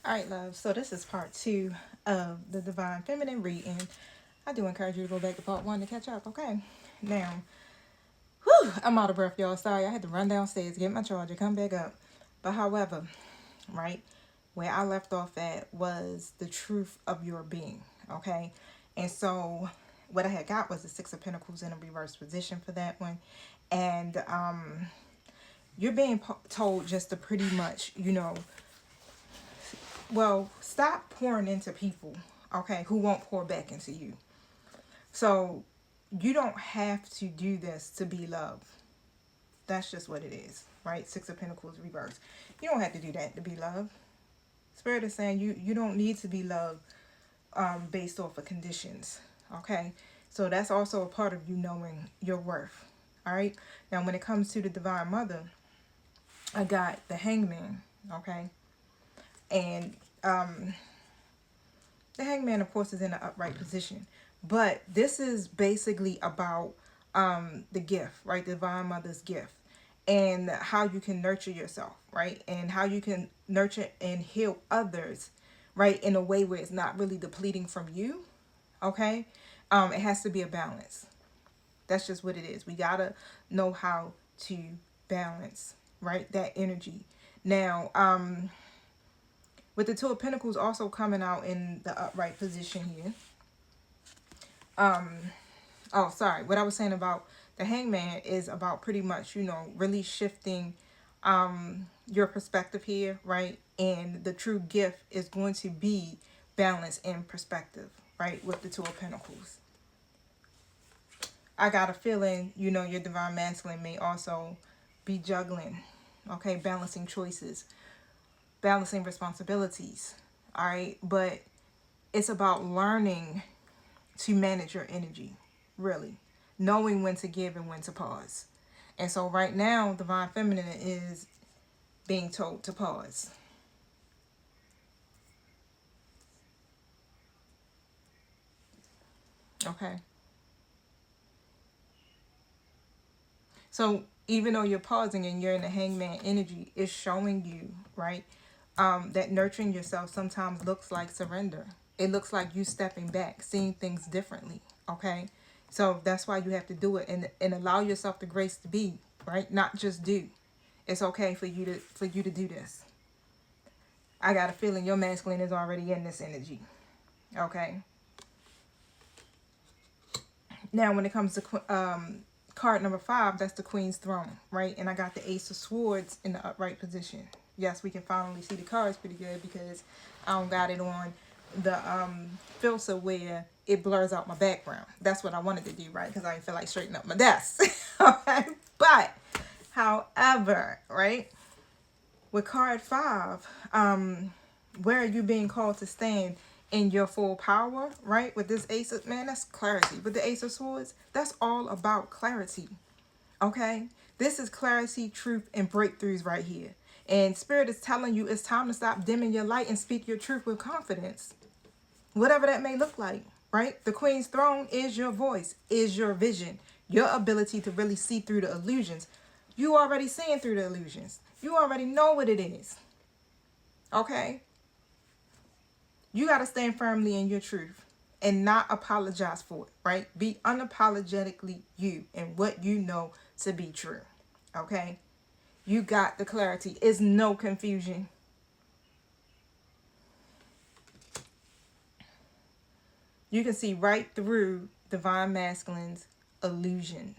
All right, love. So this is part 2 of the Divine Feminine reading. I do encourage you to go back to part 1 to catch up, okay? Now, I'm out of breath, y'all. Sorry, I had to run downstairs, get my charger, come back up. But however, right, where I left off at was the truth of your being, okay? And so what I had got was the Six of Pentacles in a reverse position for that one. And you're being told just to pretty much, well, stop pouring into people, okay, who won't pour back into you. So you don't have to do this to be loved. That's just what it is, right? Six of Pentacles reverse. You don't have to do that to be loved. Spirit is saying you don't need to be loved based off of conditions, okay? So that's also a part of you knowing your worth, all right? Now, when it comes to the Divine Mother, I got the Hangman, okay? And the Hangman, of course, is in an upright position. But this is basically about the gift, right? The Divine Mother's gift. And how you can nurture yourself, right? And how you can nurture and heal others, right? In a way where it's not really depleting from you, okay? It has to be a balance. That's just what it is. We got to know how to balance, right? That energy. Now, with the Two of Pentacles also coming out in the upright position here. Oh, sorry. What I was saying about the Hangman is about pretty much, really shifting your perspective here, right? And the true gift is going to be balance and perspective, right? With the Two of Pentacles. I got a feeling, your Divine Masculine may also be juggling, okay? Balancing choices, balancing responsibilities, all right? But it's about learning to manage your energy, really. Knowing when to give and when to pause. And so right now, Divine Feminine is being told to pause. Okay. So even though you're pausing and you're in the Hangman energy, it's showing you, right, that nurturing yourself sometimes looks like surrender. It looks like you stepping back, seeing things differently, okay? So that's why you have to do it and allow yourself the grace to be, right? Not just do. It's okay for you to do this. I got a feeling your masculine is already in this energy, okay? Now, when it comes to card number 5, that's the Queen's Throne, right? And I got the Ace of Swords in the upright position. Yes, we can finally see the cards pretty good because I don't got it on the filter where it blurs out my background. That's what I wanted to do, right? Because I didn't feel like straightening up my desk. Okay, but however, right, with card 5, where are you being called to stand in your full power, right? With this Ace of, man, that's clarity. With the Ace of Swords, that's all about clarity, okay? This is clarity, truth, and breakthroughs right here. And Spirit is telling you it's time to stop dimming your light and speak your truth with confidence. Whatever that may look like, right? The Queen's Throne is your voice, is your vision, your ability to really see through the illusions. You already seeing through the illusions. You already know what it is, okay? You got to stand firmly in your truth and not apologize for it, right? Be unapologetically you and what you know to be true, okay? You got the clarity. It's no confusion. You can see right through Divine Masculine's illusion,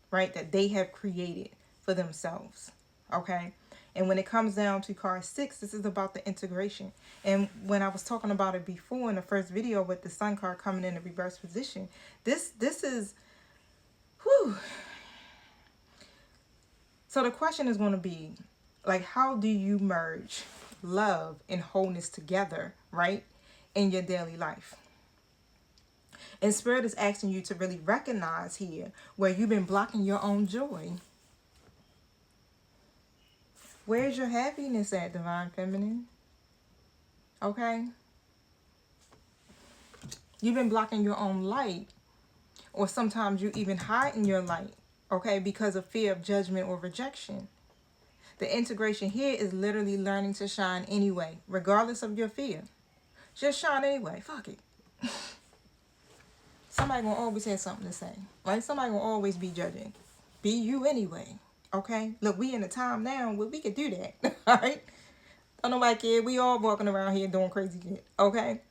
right, that they have created for themselves, okay? And when it comes down to card 6, this is about the integration. And when I was talking about it before in the first video with the Sun card coming in the reverse position, this is, whew. So the question is going to be, like, how do you merge love and wholeness together, right, in your daily life? And Spirit is asking you to really recognize here where you've been blocking your own joy. Where's your happiness at, Divine Feminine? Okay? You've been blocking your own light. Or sometimes you even hide in your light. Okay? Because of fear of judgment or rejection. The integration here is literally learning to shine anyway, regardless of your fear. Just shine anyway. Fuck it. Somebody gonna always have something to say, right? Somebody gonna always be judging. Be you anyway, okay? Look, we in a time now where we can do that, all right? Don't nobody care. We all walking around here doing crazy shit, okay?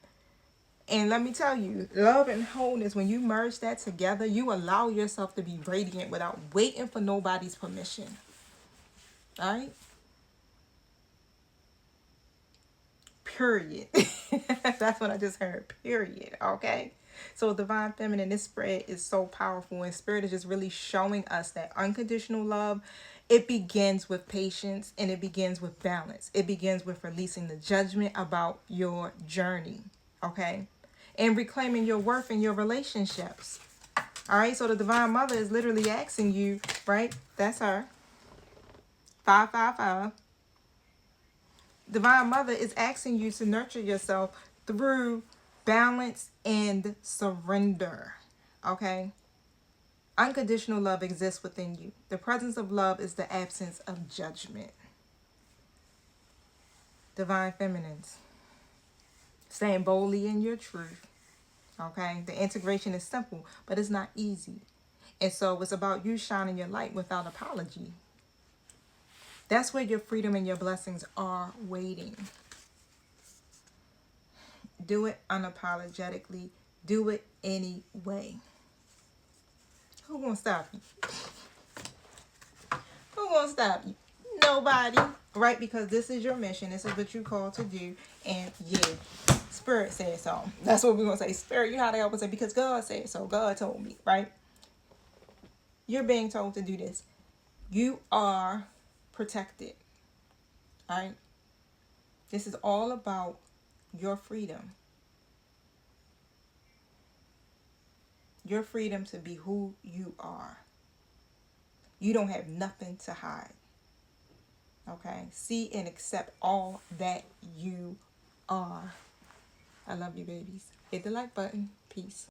And let me tell you, love and wholeness, when you merge that together, you allow yourself to be radiant without waiting for nobody's permission, all right? Period. That's what I just heard. Period. Okay. So divine feminine, this spread is so powerful, and spirit is just really showing us that unconditional love, it begins with patience and it begins with balance. It begins with releasing the judgment about your journey. Okay. And reclaiming your worth in your relationships. All right. So the divine mother is literally asking you, right? That's her. 555. Divine Mother is asking you to nurture yourself through balance and surrender. Okay? Unconditional love exists within you. The presence of love is the absence of judgment. Divine Feminines, staying boldly in your truth. Okay? The integration is simple, but it's not easy. And so it's about you shining your light without apology. That's where your freedom and your blessings are waiting. Do it unapologetically. Do it anyway. Who gonna stop you? Who gonna stop you? Nobody. Right? Because this is your mission. This is what you called to do. And yeah, Spirit said so. That's what we're gonna say. Spirit, you know how they always say, because God said so. God told me, right? You're being told to do this. You are protected. Alright? This is all about your freedom. Your freedom to be who you are. You don't have nothing to hide. Okay? See and accept all that you are. I love you, babies. Hit the like button. Peace.